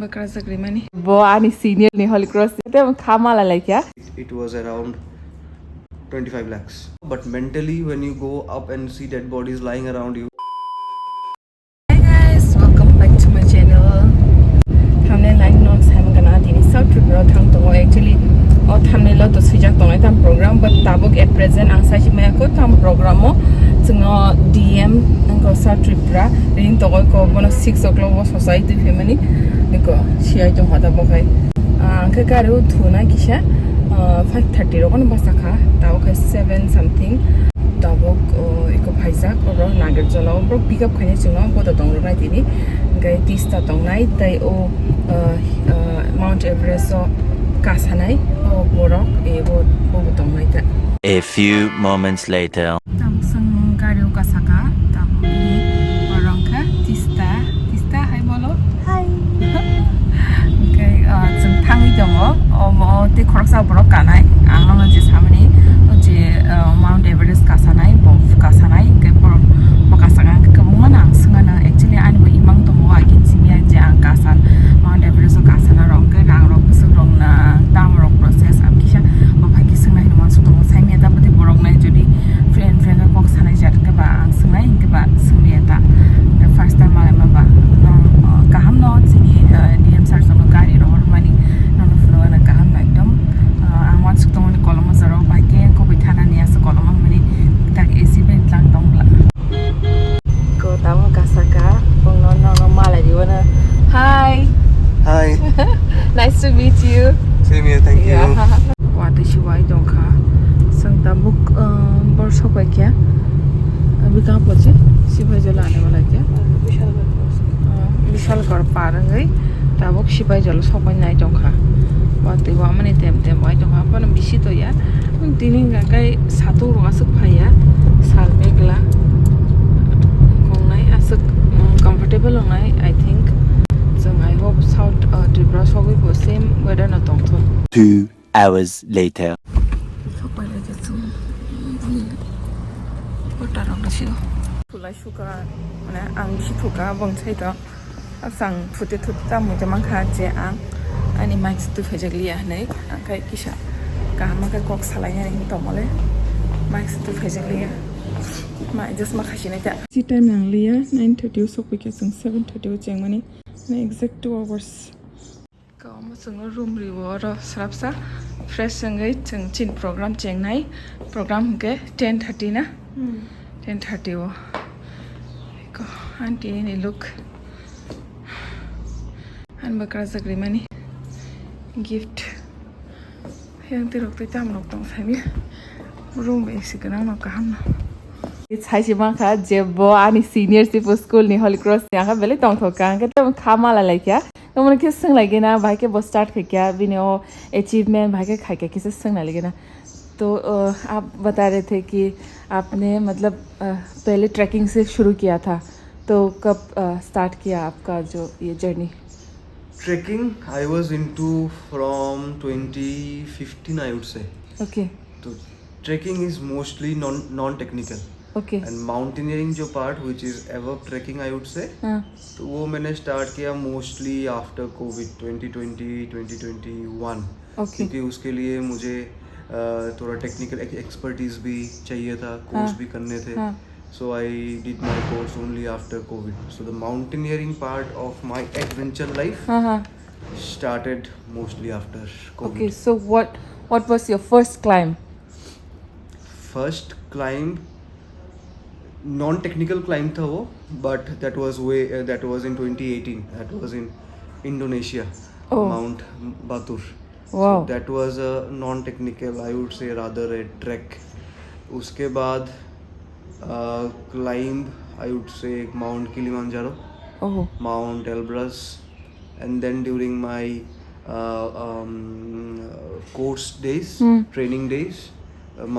bakra zakri mani bo ani senior ni holy cross te khama la like ya It was around 25 lakhs. But mentally, when you go up and see dead bodies lying around you. Hi guys, welcome back to my channel. Thumbnail like notes I'm gonna dini South Tripura thang to actually thumbnail lo to sujak to tam program but tabuk at present ang sa chimaya ko tam program mo tsungo DM ang South Tripura ring to ko bono 6 o'clock was society family niko share jong hada bokai ang ka ru thuna kisha 5:30 ro kon basakha tao ka 7 something tabuk iko phaisa oro nagar jolo bro pick up khane chungo boda dong rai tini gai tista tong nai tai o Mount Everest so kasanai o borok e bo tong nai ta. A few moments later. Tam sang gari kasaka tam ni borong ka tista hai bolo hi gai chung thangi dongo mo te khoroksa borok kanai ang je samani je Mount Everest kasanai bo kasanai gai borok bakasanga kamuna ang sungana actually an bo imang tomo agin simia je ang kasan Mount Everest kasana rong ka rang rong su rong na dam rong process am kisha bo phaki sungai no mansu tomo saimia da bodi borok nai jodi friend ka kok sanai jat ka ba ang sungai ka ba sumia ta the first time I ba kaham no chini DM sir sono gari ro mani no flo na kaham na ekdom ang wan su tomo ni koloma zaro ba ke ko bithana ni as koloma mani tak AC ben tlang dong la ko tamo kasaka pong no mala di wana hi Hi. nice to meet you Same here, thank you. Wata shiwai dong kha sang tabuk borso pa kya अभी कहाँ पहुँचे सिपाही जल आने वाला क्या विशालगढ़ पार गई तब सिपाही जल सब नाई जोंखा बात वहाँ मने तेम वाई जोंखा पर बिसी तो यार दिनी गाय सातों रोगा सुख भाया साल में गला कोंगनाई असुक comfortable होंगाई I think जों I hope South Tripura सगोई बो same weather न तोंग थो 2 hours later. सब पहले जैसे Tarang sih. Tulai suka, mana ang si suka bang saya tu, asang putih tamu zaman kerja ang, ani mai tu fejak liya nih, angkai kisah, kahama kai kok salahnya ni tu male, mai tu fejak liya, mai just makasih nih tak. Si time yang liya 9:30 sok pikir sung 7:30 jeng mani, na exact 2 hours. Kau masuk room reward serap sa, fresh sangai chin program jeng nai, program ke 10:30 na. 10:30 wo ko auntie ni look an bakra zakri mani gift yang tirok tu tam nok tong sami room basic na nok ham it's hai si mang kha jebo ani senior si school ni holy cross ya kha bele tong thoka ka tam khama la lai kya तो मन किस संग लगे ना भाई के बस start कर क्या बिने वो अचीवमेंट भाई के खाई के किस संग ना लगे ना तो आप बता रहे थे कि आपने मतलब पहले ट्रैकिंग से शुरू किया था तो कब स्टार्ट किया आपका जो ये journey Trekking, I was into from 2015, I would say. Okay So trekking is mostly non-technical. Okay And mountaineering जो part which is ever trekking I would say. तो वो मैंने start किया mostly after COVID 2020-2021. ओके क्योंकि उसके लिए मुझे थोड़ा टेक्निकल एक्सपर्टीज भी चाहिए था, कोर्स भी करने थे. So I did my course only after COVID. So the mountaineering part of my adventure life started mostly after COVID. Okay so what was your first climb First climb, non-technical climb था वो, but that was in 2018. That was in Indonesia, Mount Batur. Wow. So that was a non-technical, I would say rather a trek. उसके बाद climb, I would say Mount Kilimanjaro, oh Mount Elbrus, and then during my course days, training days,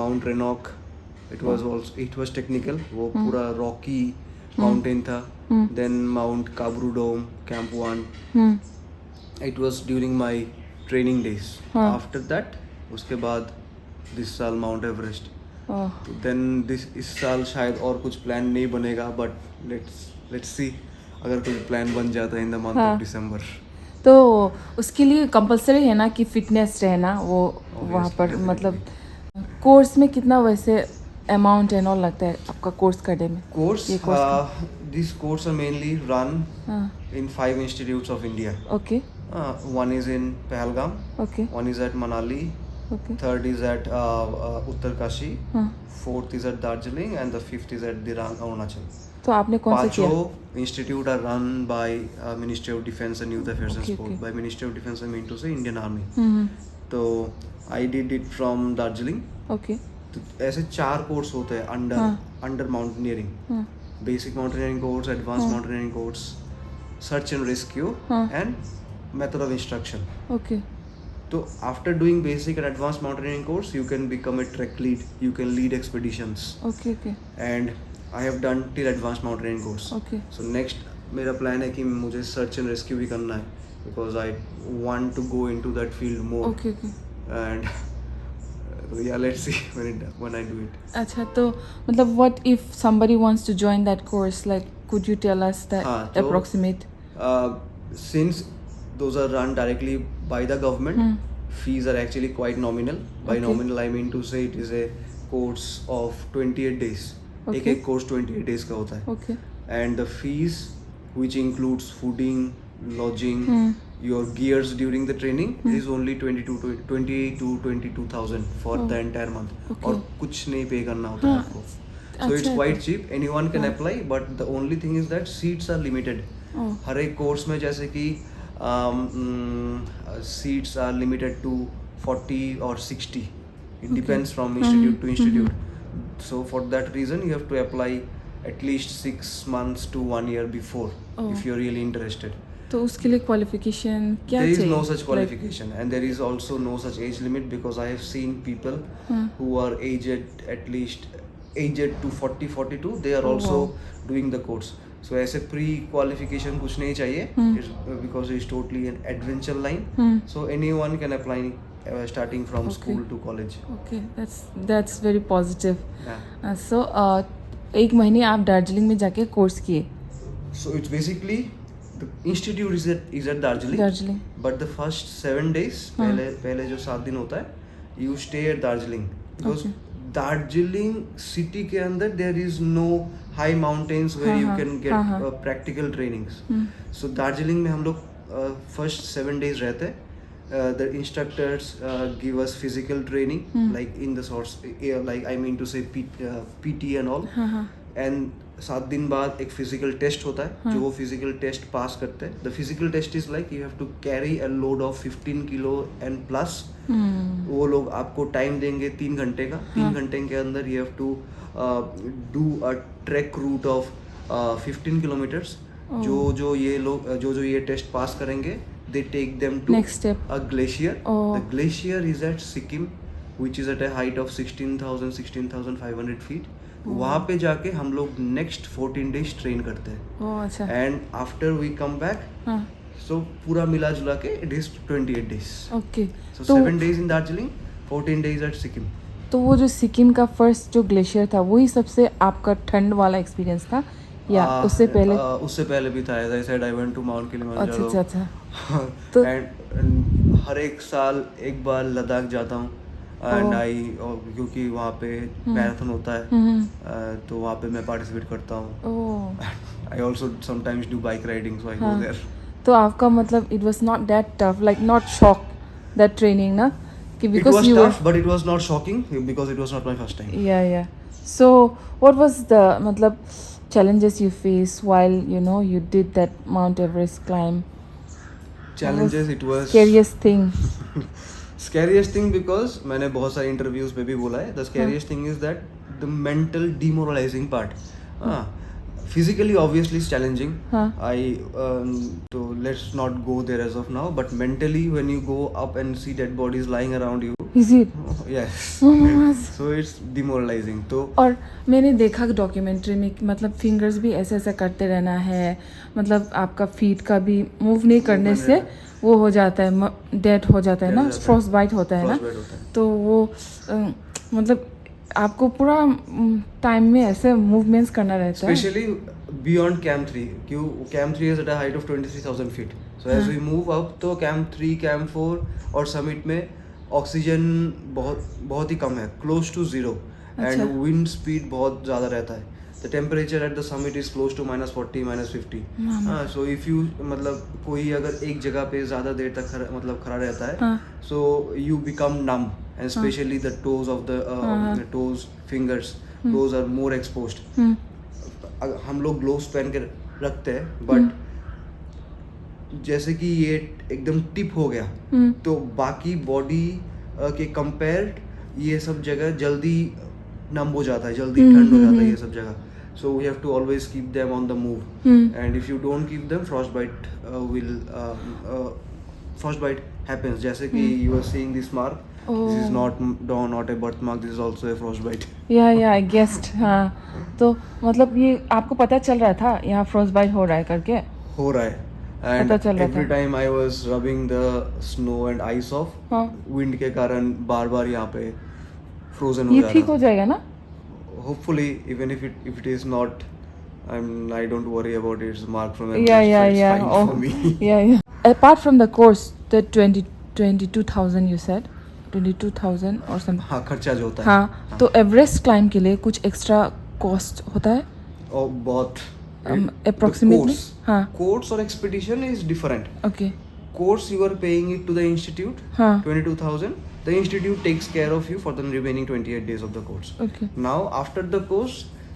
Mount Renock. It was technical. वो पूरा rocky mountain था. Then Mount Kabru Dome, Camp 1. It was during my training days. After that, उसके बाद this साल Mount Everest. Then इस साल शायद और कुछ plan नहीं बनेगा, but let's see अगर कोई plan बन जाता है in the month of December. तो उसके लिए कंपलसरी है ना कि फिटनेस रहना वो वहाँ पर definitely. मतलब कोर्स में कितना वैसे अमाउंट एंड ऑल लगता है आपका कोर्स करने में? Course, ये course these courses are mainly run हाँ in 5 institutes of India. Okay One is in Pahalgam, okay one is at Manali, okay third is at Uttarkashi, हाँ fourth is at Darjeeling, and the fifth is at Dirang, Arunachal. तो आपने कौन सा किया? Pacho institute are run by Ministry of Defence and Youth Affairs and Okay, Sport. okay. By Ministry of Defence, I mean to say Indian Army. हम्म तो I did it from Darjeeling. Okay तो ऐसे 4 course होते हैं under mountaineering. हाँ basic mountaineering course, advance mountaineering course, search and rescue हाँ. And method of instruction. Okay तो after doing basic and advance mountaineering course you can become a trek lead, you can lead expeditions. Okay okay and I have done till advance mountaineering course. Okay so next मेरा plan है कि मुझे search and rescue भी करना है because I want to go into that field more. Okay okay and yeah, let's see when I do it. अच्छा तो मतलब what if somebody wants to join that course, like could you tell us that हाँ, तो- approximate? Since those are run directly by the government, fees are actually quite nominal. By Okay. nominal I mean to say it is a course of 28 days. Okay. एक course 28 days का होता है. Okay. And the fees which includes fooding, lodging, your gears during the training is only 20 to 22,000 for the entire month. Okay. और कुछ नहीं पे करना होता है हाँ. आपको. So अच्छा, it's quite cheap. Anyone can हाँ. apply, but the only thing is that seats are limited. Oh. हर एक कोर्स में जैसे कि seats are limited to 40 or 60. It depends from institute to institute. So for that reason, you have to apply at least 6 months to 1 year before Oh. if you're really interested. तो उसके लिए qualification क्या There is चाहिए? no such Like, qualification, and there is also no such age limit because I have seen people who are aged to 40-42. They are Oh, also wow. doing the course. So ऐसे pre qualification कुछ नहीं चाहिए. Because it's totally an adventure line. So anyone can apply starting from Okay. school to college. Okay, that's very positive. Yeah. So एक महीने आप दार्जिलिंग में जाके course किए? So it's basically the institute is at Darjeeling. Darjeeling. But the first 7 days, पहले जो 7 दिन होता है, you stay at Darjeeling because Okay. Darjeeling city के अंदर there is no high mountains where you can get practical trainings. So Darjeeling में हम लोग first 7 days रहते हैं. The instructors give us physical training like in the sorts like I mean to say PT and all. And 7 दिन बाद एक physical test होता है जो वो फिजिकल टेस्ट पास करते हैं. The physical test is like you have to carry a load of 15 kilo and plus. वो लोग आपको टाइम देंगे 3 घंटे का. 3 घंटे के अंदर you have to do a track route of 15 kilometres. जो ये टेस्ट पास करेंगे they take them to Next step. a glacier. Oh. The glacier is at Sikkim which is at a height of 16,500 feet. वहाँ पे जाके हम लोग next 14 days train करते हैं. ओह अच्छा. And after we come back हाँ. सो पूरा मिला जुला के it is 28 days. Okay. So तो 7 days in Darjeeling, 14 days at Sikkim. तो वो जो सिक्किम का फर्स्ट जो ग्लेशियर था वही सबसे आपका ठंड वाला एक्सपीरियंस था या उससे पहले? उससे पहले भी था. As I said I went to Mount Kilimanjaro. अच्छा अच्छा अच्छा. तो एंड हर एक साल एक बार लद्दाख जाता हूँ. एंड आई क्योंकि वहाँ पे मैराथन होता है तो वहाँ पे मैं पार्टिसिपेट करता हूँ. Oh. I also sometimes do bike riding so I go there. तो आपका मतलब it was not that tough, like not shock that training ना कि It because was you tough, but it was not shocking because it was not my first time. या so what was the मतलब challenges you face while you did that Mount Everest climb? Challenges, it was Scariest thing? scariest thing because मैंने बहुत सारे interviews पे भी बोला है. The scariest thing is that the mental demoralizing part. Physically obviously it's challenging. So let's not go there as of now, but mentally when you go up and see dead bodies lying around you, Is it? yes, so it's demoralizing. तो और मैंने देखा documentary में कि मतलब fingers भी ऐसे ऐसे करते रहना है, मतलब आपका फीट का भी मूव नहीं करने से वो हो जाता है, डेड हो जाता है ना, फ्रॉस्ट बाइट होता है ना. तो वो मतलब आपको पूरा टाइम में ऐसे मूवमेंट्स करना रहता है. Especially beyond Camp 3. Camp 3 is at a height of 23,000 feet. So as we move up, तो कैंप 3, कैंप 4 और समिट में ऑक्सीजन बहुत ही कम है, close to zero, and wind speed बहुत ज़्यादा रहता है. The temperature at the summit is close to -40, -50. So if you मतलब कोई अगर एक जगह पे ज़्यादा देर तक खड़ा रहता है, so you become numb, and especially the toes of the toes, fingers, those are more exposed. हम लोग ग्लोव्स पहन के रखते हैं, बट जैसे कि ये एकदम टिप हो गया, तो बाकी बॉडी के कंपेयर्ड ये सब जगह जल्दी नम हो जाता है, जल्दी ठंड हो जाता है ये सब जगह. So we have to always keep them on the move, and if you don't keep them, frostbite frostbite happens. जैसे कि you are seeing this mark. This is not a birthmark. This is also a frostbite. Yeah, I guessed. हाँ, तो मतलब ये आपको पता चल रहा था यहाँ frostbite हो रहा है करके? हो रहा है. And पता चल रहा every था. time I was rubbing the snow and ice off, wind के कारण बार-बार यहाँ पे frozen हो जा रहा. ये ठीक हो जाएगा ना? Hopefully, even if it is not, I don't worry about it. It's a mark from Everest, so it's fine for me. Yeah. Apart from the course, the 22,000 you said, 22,000 or something. हाँ, खर्चा जो होता है. हाँ, तो Everest climb के लिए कुछ एक्स्ट्रा कॉस्ट होता है? और बहुत. Approximately? हाँ. Course or expedition is different. Okay. Course you are paying it to the institute. हाँ. 22,000. The institute takes care of you for the remaining 28 days of the course. Okay. Now after the course,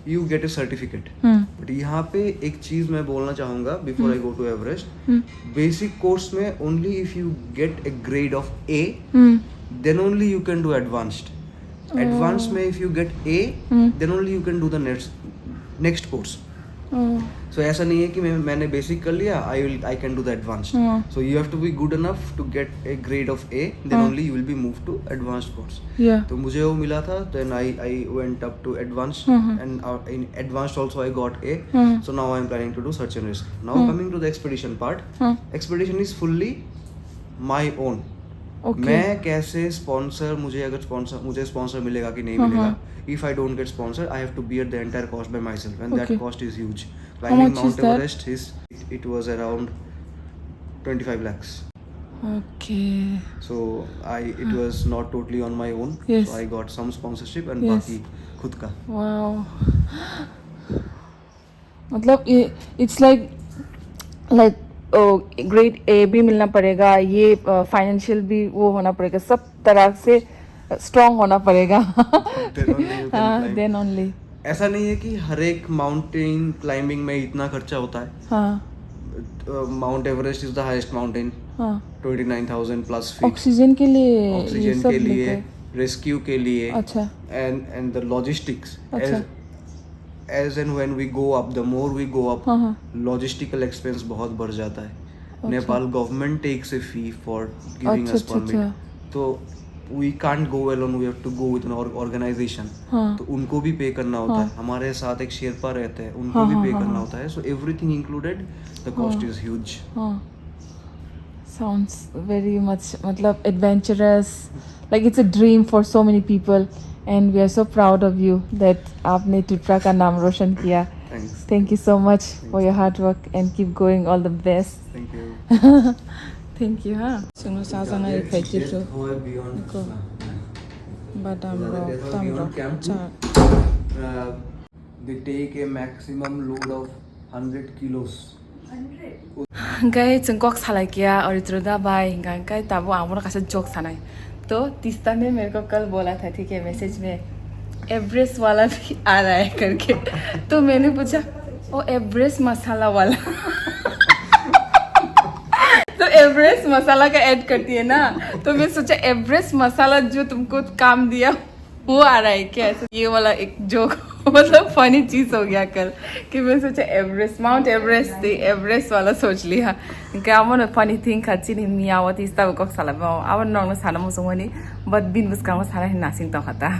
you get a certificate. But यहाँ पे एक चीज मैं बोलना चाहूँगा before I go to Everest. Basic course में only if you get a grade of A, then only you can do advanced. Advanced में if you get A, then only you can do the next course. So ऐसा नहीं है कि मैंने basic कर लिया, I can do the advanced. So you have to be good enough to get a grade of A, then only you will be moved to advanced course. Yeah. तो मुझे वो मिला था, then I went up to advanced, and in advanced also I got A. So now I am planning to do search and rescue. Now coming to the expedition part, expedition is fully my own. Okay. मैं कैसे sponsor, मुझे sponsor मिलेगा कि नहीं मिलेगा. If I don't get sponsored, I have to bear the entire cost by myself, and that cost is huge. Climbing Mount Everest it was around 25 lakhs. Okay. So it was not totally on my own. Yes. So I got some sponsorship and बाकी खुद का. Wow. मतलब it's like grade A भी मिलना पड़ेगा, ये financial भी वो होना पड़ेगा, सब तरह से स्ट्रॉन्ग होना पड़ेगा. Then only. ऐसा नहीं है कि हर एक माउंटेन क्लाइंबिंग में इतना खर्चा होता है. Mount Everest is the highest mountain. 29,000 plus feet. Oxygen के लिए, रेस्क्यू के लिए, अच्छा, एंड द लॉजिस्टिक्स. अच्छा. As and when we go up, the more we go up, logistical expense बहुत बढ़ जाता है. Nepal government takes a fee for giving us permit. तो we can't go alone, we have to go with an organization. तो उनको भी पे करना होता है. हमारे साथ एक शेरपा रहते हैं, उनको भी पे करना होता है. So everything included, the cost is huge. Sounds very much मतलब adventurous, like it's a dream for so many people. And we are so proud of you that आपने ट्रिप्रा का नाम रोशन किया. Thanks. Thank you so much for your hard work and keep going. All the best. Thank you. Thank you. हाँ. Sungguh sasaran ay kayak gitu. Ko. Badam rock, tam rock. They take a maximum load of 100 kilos. Gay cengkok salai kia oritroda bai gay tabu amor kasih joke sanai. तो तीस्ता ने मेरे को कल बोला था, ठीक है, मैसेज में एवरेस्ट वाला भी आ रहा है करके. तो मैंने पूछा ओ एवरेस्ट मसाला वाला. तो एवरेस्ट मसाला का ऐड करती है ना, तो मैं सोचा एवरेस्ट मसाला जो तुमको काम दिया वो आ रहा है क्या. ये वाला एक जोक मतलब फनी चीज हो गया कल कि मैं सोचा एवरेस्ट, माउंट एवरेस्ट, एवरेस्ट वाला सोच लिया. Kamu funny thing kacin ini awat istau kok salah mau awat nong sana musuh ni, but bin bus kamu salah nasing tau kata.